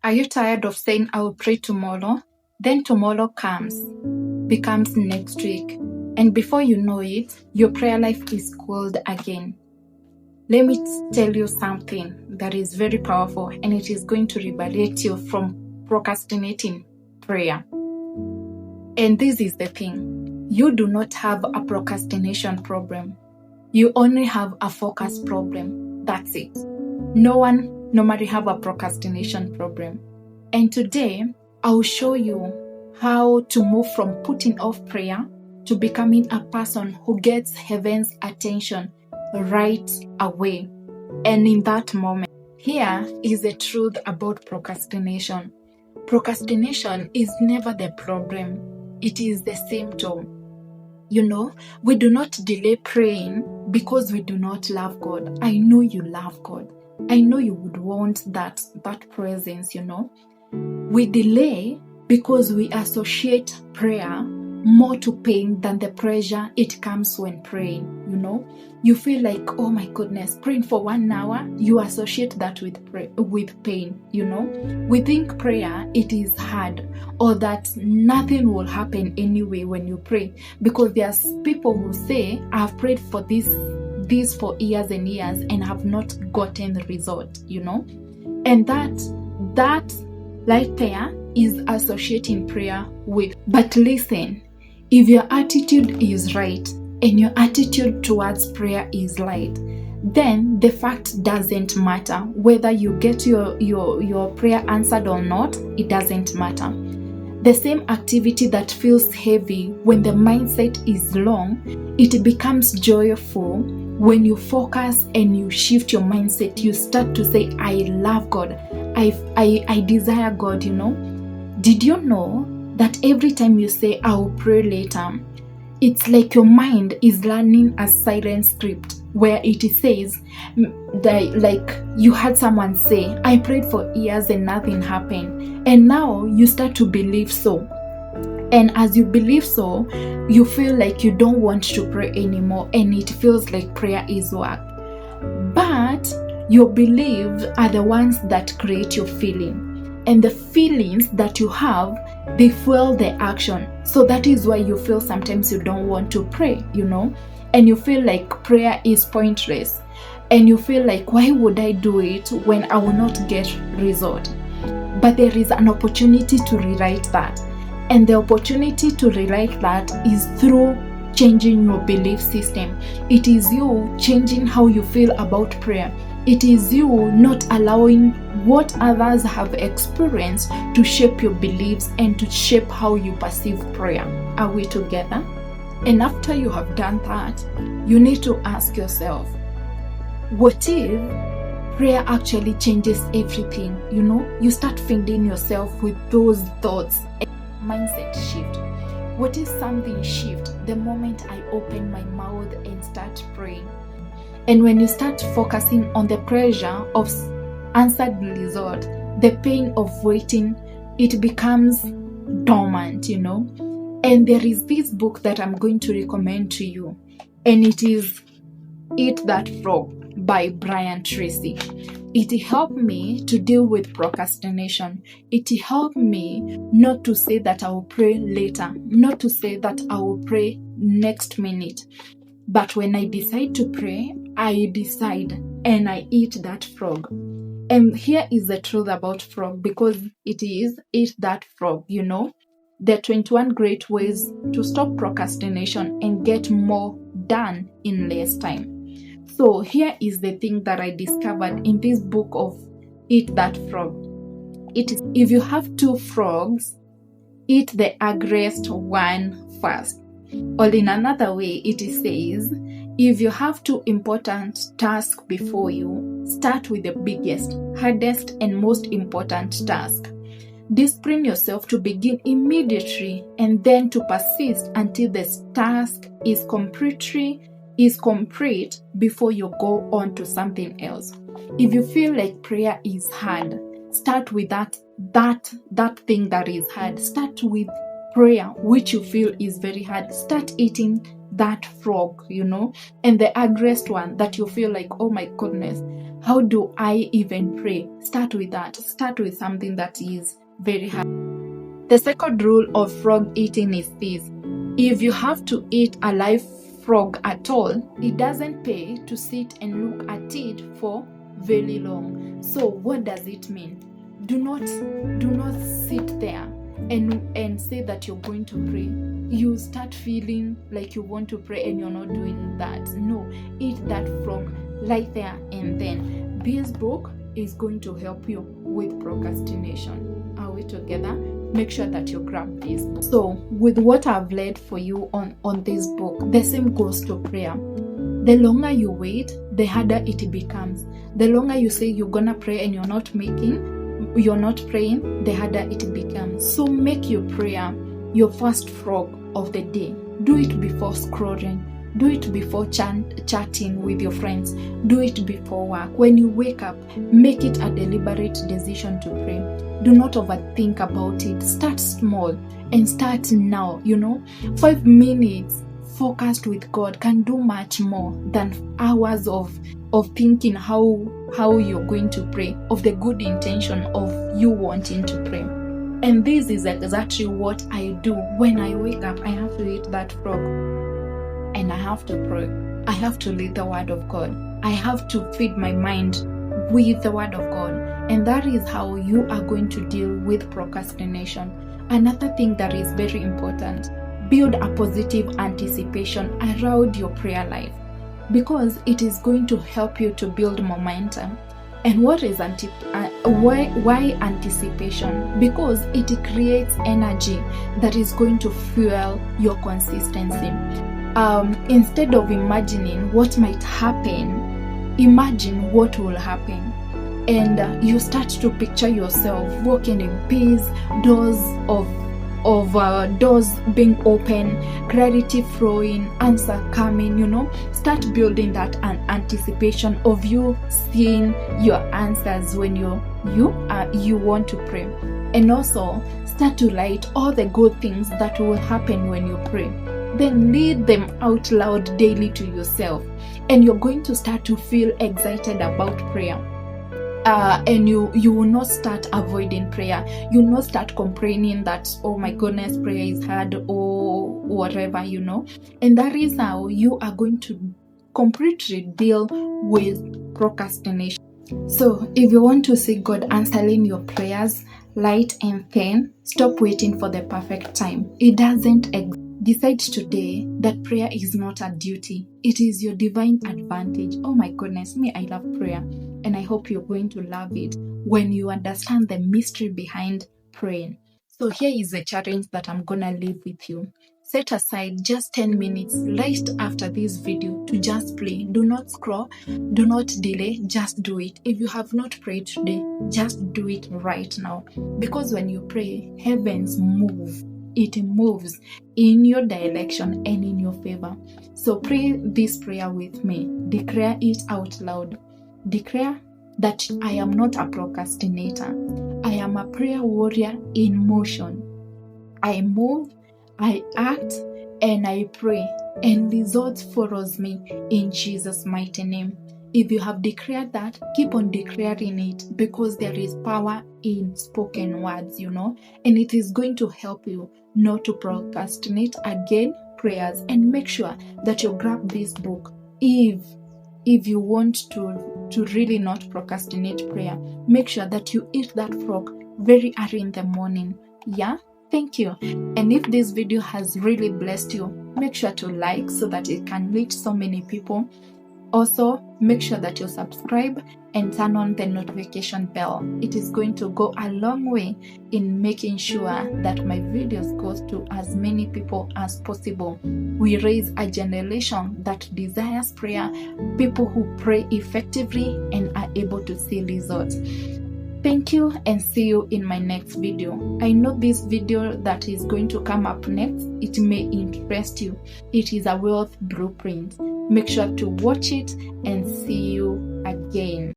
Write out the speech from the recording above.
Are you tired of saying, I will pray tomorrow? Then tomorrow becomes next week. And before you know it, your prayer life is cold again. Let me tell you something that is very powerful, and it is going to liberate you from procrastinating prayer. And this is the thing. You do not have a procrastination problem. You only have a focus problem. That's it. No one normally have a procrastination problem. And today, I'll show you how to move from putting off prayer to becoming a person who gets heaven's attention right away and in that moment. Here is the truth about procrastination. Procrastination is never the problem. It is the symptom. We do not delay praying because we do not love God. I know you love God. I know you would want that presence, We delay because we associate prayer more to pain than the pleasure it comes when praying, You feel like, oh my goodness, praying for 1 hour, you associate that with pain, We think prayer, it is hard, or that nothing will happen anyway when you pray. Because there's people who say, I've prayed for this for years and years and have not gotten the result, And that right there is associating prayer with. But listen, if your attitude is right and your attitude towards prayer is right, then the fact doesn't matter. Whether you get your prayer answered or not, it doesn't matter. The same activity that feels heavy when the mindset is long, it becomes joyful when you focus and you shift your mindset. You start to say, I love God. I desire God, Did you know that every time you say, I will pray later, it's like your mind is learning a silent script where it says, like you had someone say, I prayed for years and nothing happened. And now you start to believe so. And as you believe so, you feel like you don't want to pray anymore, and it feels like prayer is work. But your beliefs are the ones that create your feeling. And the feelings that you have, they fuel the action. So that is why you feel sometimes you don't want to pray, And you feel like prayer is pointless. And you feel like, why would I do it when I will not get result? But there is an opportunity to rewrite that. And the opportunity to rewrite that is through changing your belief system. It is you changing how you feel about prayer. It is you not allowing what others have experienced to shape your beliefs and to shape how you perceive prayer. Are we together? And after you have done that, you need to ask yourself, what if prayer actually changes everything? You start feeding yourself with those thoughts. Mindset shift. What if something shift the moment I open my mouth and start praying? And when you start focusing on the pressure of answered result, the pain of waiting, it becomes dormant, And there is this book that I'm going to recommend to you, and it is Eat That Frog by Brian Tracy. It helped me to deal with procrastination. It helped me not to say that I will pray later, not to say that I will pray next minute. But when I decide to pray, I decide and I eat that frog. And here is the truth about frog, because it is Eat That Frog, There are 21 great ways to stop procrastination and get more done in less time. So here is the thing that I discovered in this book of Eat That Frog. It is, if you have 2 frogs, eat the ugliest one first. Or in another way, it says, if you have 2 important tasks before you, start with the biggest, hardest, and most important task. Discipline yourself to begin immediately and then to persist until the task is complete before you go on to something else. If you feel like prayer is hard, start with that thing that is hard. Start with prayer, which you feel is very hard. Start eating that frog, and the ugliest one that you feel like, oh my goodness, How do I even pray? Start with that. Start with something that is very hard. The second rule of frog eating is this: if you have to eat a live frog at all, it doesn't pay to sit and look at it for very long. So what does it mean? Do not sit there and say that you're going to pray. You start feeling like you want to pray and you're not doing that. No, eat that frog right there and then. This book is going to help you with procrastination. Are we together? Make sure that you grab this book. So with what I've read for you on this book, the same goes to prayer. The longer you wait, the harder it becomes. The longer you say you're gonna pray and you're not praying, the harder it becomes. So make your prayer your first frog of the day. Do it before scrolling. Do it before chatting with your friends. Do it before work. When you wake up, make it a deliberate decision to pray. Do not overthink about it. Start small and start now. 5 minutes focused with God can do much more than hours of thinking how you're going to pray, of the good intention of you wanting to pray. And this is exactly what I do. When I wake up, I have to eat that frog and I have to pray. I have to read the word of God. I have to feed my mind with the word of God. And that is how you are going to deal with procrastination. Another thing that is very important: build a positive anticipation around your prayer life, because it is going to help you to build momentum. And what is why anticipation? Because it creates energy that is going to fuel your consistency. Instead of imagining what might happen, imagine what will happen. And you start to picture yourself walking in peace, doors being open, clarity flowing, answer coming. Start building that anticipation of you seeing your answers when you want to pray. And also start to write all the good things that will happen when you pray. Then read them out loud daily to yourself, and you're going to start to feel excited about prayer. And you will not start avoiding prayer. You will not start complaining that, oh my goodness, prayer is hard or whatever, And that is how you are going to completely deal with procrastination. So if you want to see God answering your prayers light and thin, stop waiting for the perfect time. It doesn't exist. Decide today that prayer is not a duty. It is your divine advantage. Oh my goodness, I love prayer. And I hope you're going to love it when you understand the mystery behind praying. So here is a challenge that I'm going to leave with you. Set aside just 10 minutes right after this video to just pray. Do not scroll. Do not delay. Just do it. If you have not prayed today, just do it right now. Because when you pray, heavens move. It moves in your direction and in your favor. So pray this prayer with me. Declare it out loud. Declare that I am not a procrastinator. I am a prayer warrior in motion. I move, I act, and I pray, and results follows me in Jesus' mighty name. If you have declared that, keep on declaring it, because there is power in spoken words, and it is going to help you not to procrastinate again prayers. And make sure that you grab this book if you want to really not procrastinate prayer. Make sure that you eat that frog very early in the morning. Yeah? Thank you. And if this video has really blessed you, make sure to like so that it can reach so many people. Also, make sure that you subscribe and turn on the notification bell. It is going to go a long way in making sure that my videos go to as many people as possible. We raise a generation that desires prayer, people who pray effectively and are able to see results. Thank you, and see you in my next video. I know this video that is going to come up next, it may interest you. It is a wealth blueprint. Make sure to watch it, and see you again.